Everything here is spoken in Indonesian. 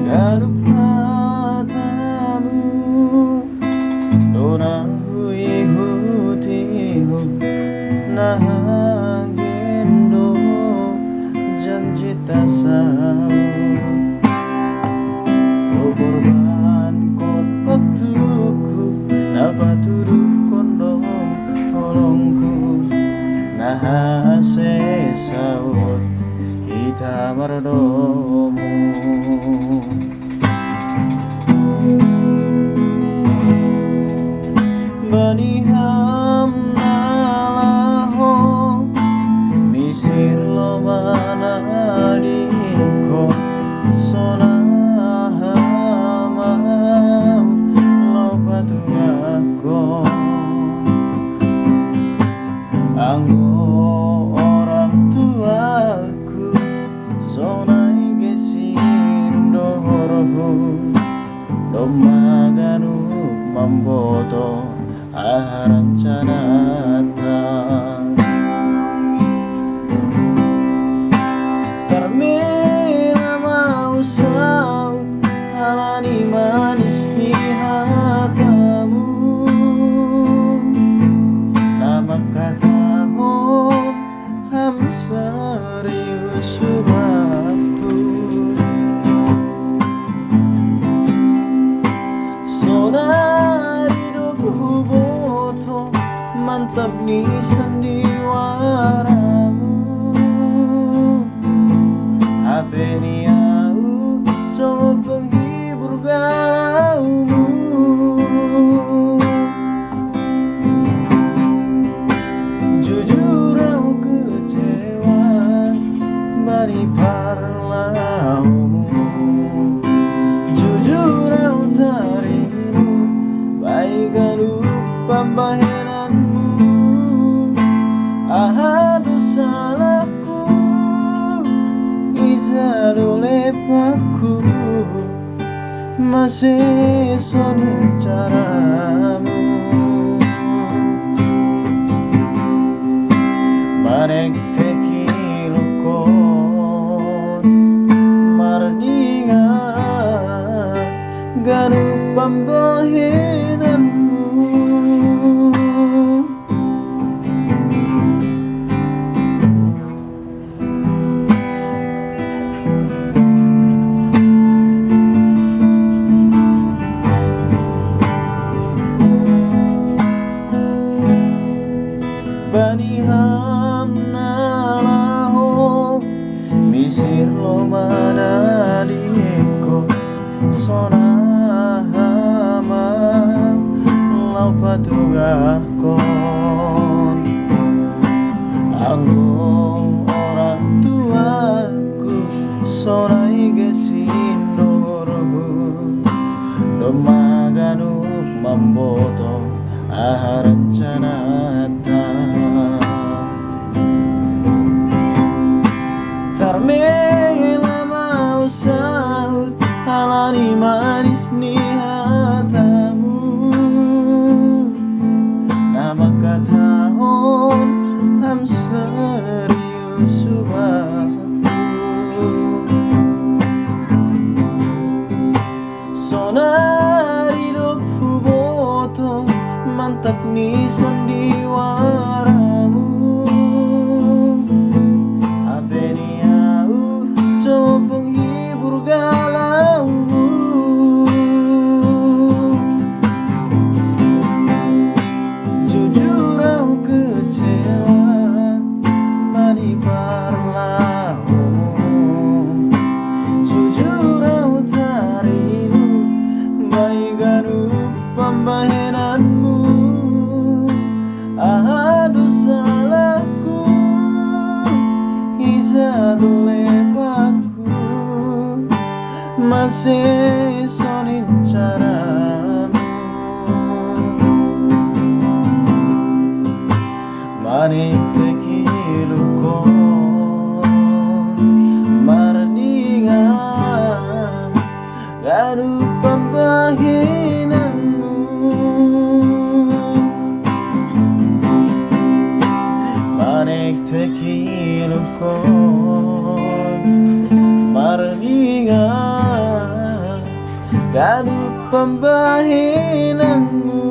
Garup matamu dona hui hutihu nahagendo janji tasau korban kot waktuku napaturuh kondom holongku nahase saut hitamardomu baniham nalaho misir lo manadiko sonahamau lo patuako anggo orang tuaku sonai gesindorohu domaganu mamboto arancanata Carmela mau saut alani manis di hatamu nama katamu ham serius suratku sonari doku boto mantap ni sandiwaramu apa ni aku coba penghibur galaumu jujur aku kecewa bari parlaumu jujur aku tarimu baik lupa bahenanmu ahadu salahku izadole paku masih sonin caramu marek tekilukon mardinga ganu pambahenanmu baniham nalaho misir lo manadiko sonahama lau patugahkon anggo orang tuaku sonai gesindorohu domaganu mamboto arancanata Carmela mau saut alani manis ni hatamu nama katahon ham serius subaku sonari doku boto mantap ni sandiwaramu apa ni aku coba penghibur galaumu jujur aku kecewa bari parlaumu jujur aku tarimu baik ganu pambahenanmu ahadu salahku izadole paku masih sonin caramu manik tekilukon mardinga ganu pambahenanmu hilukon Maringat kadu pambahinanmu